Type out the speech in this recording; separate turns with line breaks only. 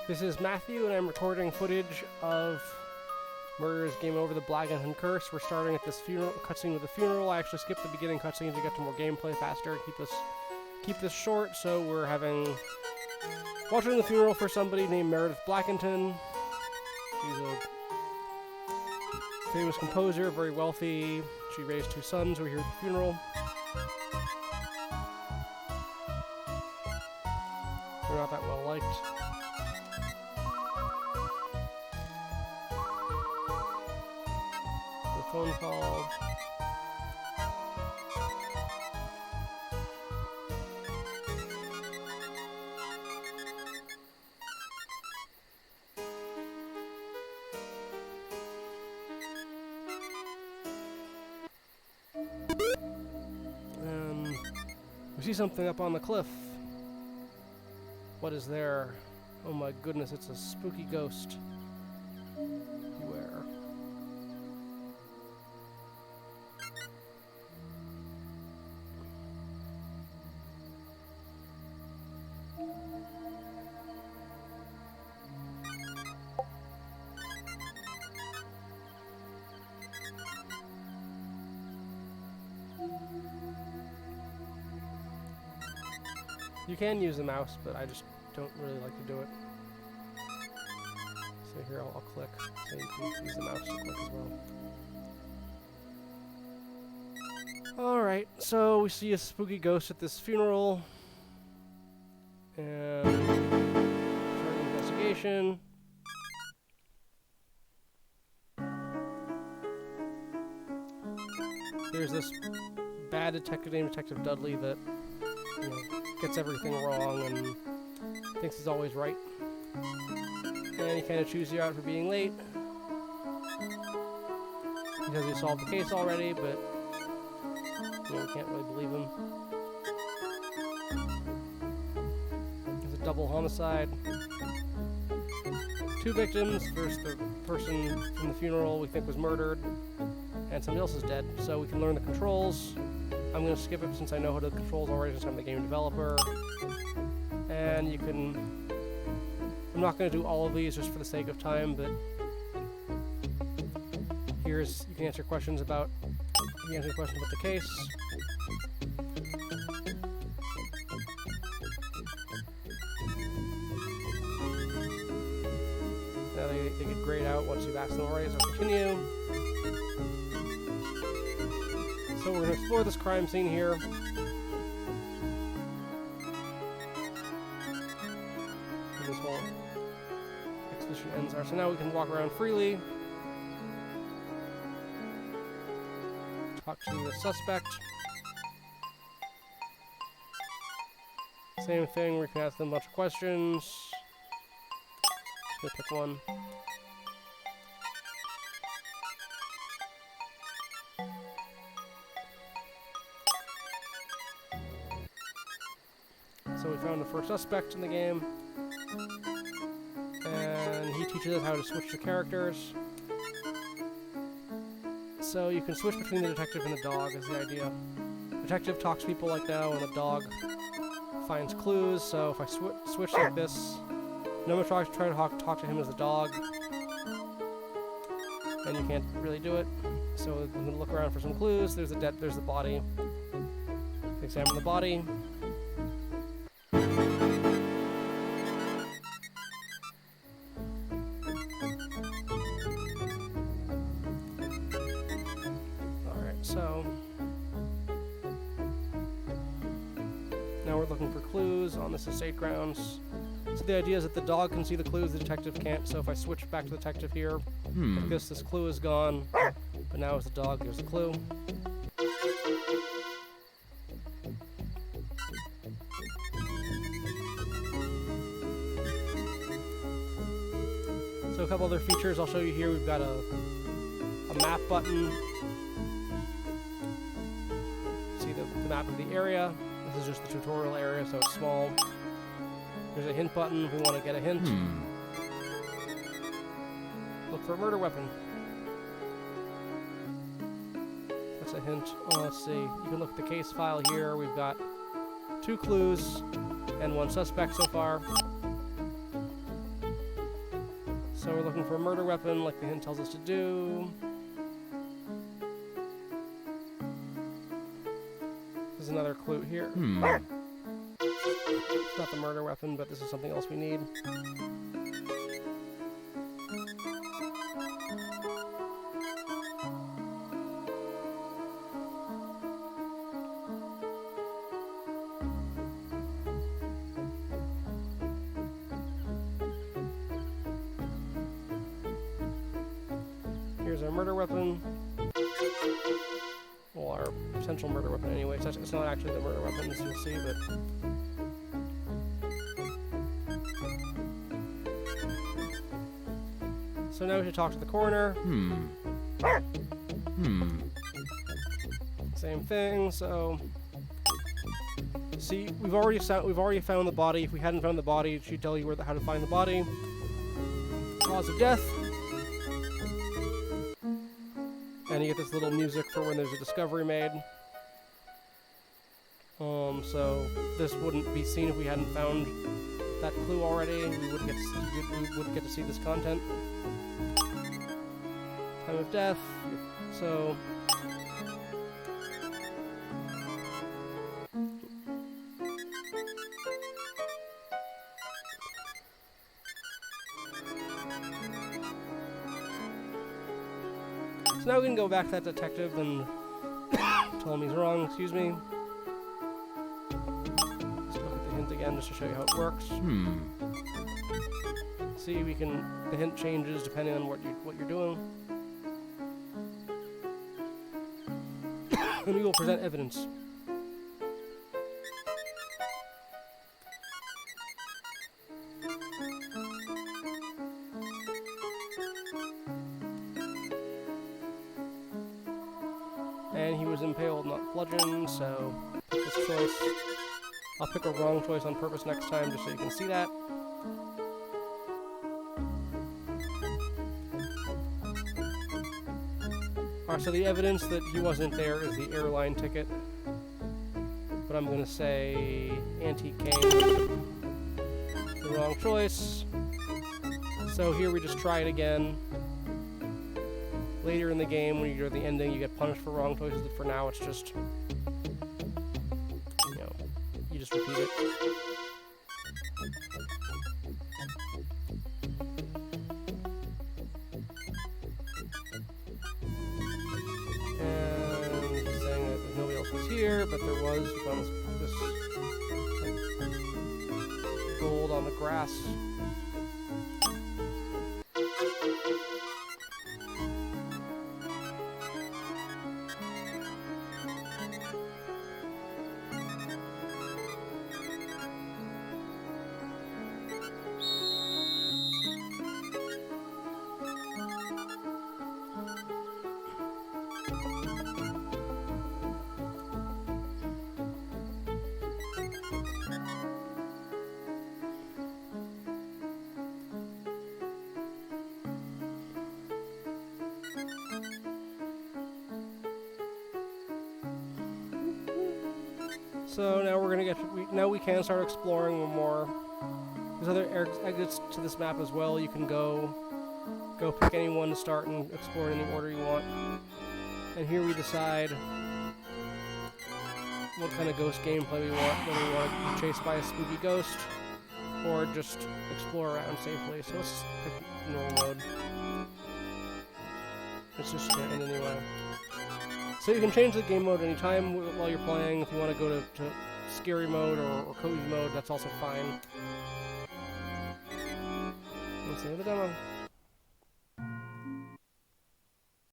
This is Matthew, and I'm recording footage of Murder's Game Over the Blackinton Curse. We're starting at this funeral cutscene with the funeral. I actually skipped the beginning cutscene to get to more gameplay faster and keep this short. So we're watching the funeral for somebody named Meredith Blackinton. She's a famous composer, very wealthy. She raised 2 sons who are here at the funeral. They're not that well liked. Phone call. We see something up on the cliff. What is there? Oh my goodness, it's a spooky ghost. Beware. You can use the mouse, but I just don't really like to do it. So here, I'll click. So you can use the mouse to click as well. Alright, so we see a spooky ghost at this funeral. And starting investigation. There's this bad detective named Detective Dudley that, you know, gets everything wrong and thinks he's always right. And he kind of chews you out for being late because he solved the case already, but you know, you can't really believe him. It's a double homicide. 2 victims. First, the person from the funeral we think was murdered, and somebody else is dead. So we can learn the controls. I'm going to skip it since I know how to do the controls already since I'm the game developer. And you can... I'm not going to do all of these just for the sake of time, but you can answer questions about the case. Now they get grayed out once you've asked them already, so continue. So we're going to explore this crime scene here. And this whole exhibition ends there. So now we can walk around freely. Talk to the suspect. Same thing, we can ask them a bunch of questions. Just gonna pick one. So we found the first suspect in the game, and he teaches us how to switch the characters. So you can switch between the detective and the dog is the idea. The detective talks to people like now, and the dog finds clues. So if I switch like this, no one tries to talk to him as the dog, and you can't really do it. So I'm gonna look around for some clues. There's the body. Examine the body. So now we're looking for clues on this estate grounds. So the idea is that the dog can see the clues, the detective can't. So if I switch back to the detective here, like this clue is gone, but now as the dog, there's a clue. So a couple other features I'll show you here. We've got a map button. The map of the area. This is just the tutorial area, so it's small. There's a hint button if we want to get a hint. Look for a murder weapon. That's a hint. Oh, let's see. You can look at the case file here. We've got 2 clues and 1 suspect so far. So we're looking for a murder weapon, like the hint tells us to do. There's another clue here. It's not the murder weapon, but this is something else we need. Here's our murder weapon. Well, our potential murder weapon anyway. It's not actually the murder weapon, as you'll see, but... So now we should talk to the coroner. Same thing, so... See, we've already found the body. If we hadn't found the body, she'd tell you how to find the body. Cause of death. And you get this little music for when there's a discovery made. So this wouldn't be seen if we hadn't found that clue already. We wouldn't get to see this content. Time of death. So now we can go back to that detective and tell him he's wrong, excuse me. Let's look at the hint again just to show you how it works. See, the hint changes depending on what you're doing. And we will present evidence. And he was impaled, not bludgeoned, so pick this choice. I'll pick a wrong choice on purpose next time just so you can see that. Alright, so the evidence that he wasn't there is the airline ticket. But I'm going to say antique cane. The wrong choice. So here we just try it again. Later in the game, when you're at the ending, you get punished for wrong choices, but for now it's just, you just repeat it. And he's saying that nobody else was here, but there was. We found this gold on the grass. So now we're gonna now we can start exploring more. There's other exits to this map as well. You can go pick any one to start and explore in any order you want. And here we decide what kind of ghost gameplay we want. Whether we want to be chased by a spooky ghost or just explore around safely. So let's pick normal mode. It's just gonna end anyway. So you can change the game mode anytime while you're playing. If you want to go to scary mode or cozy mode, that's also fine. Let's see the demo.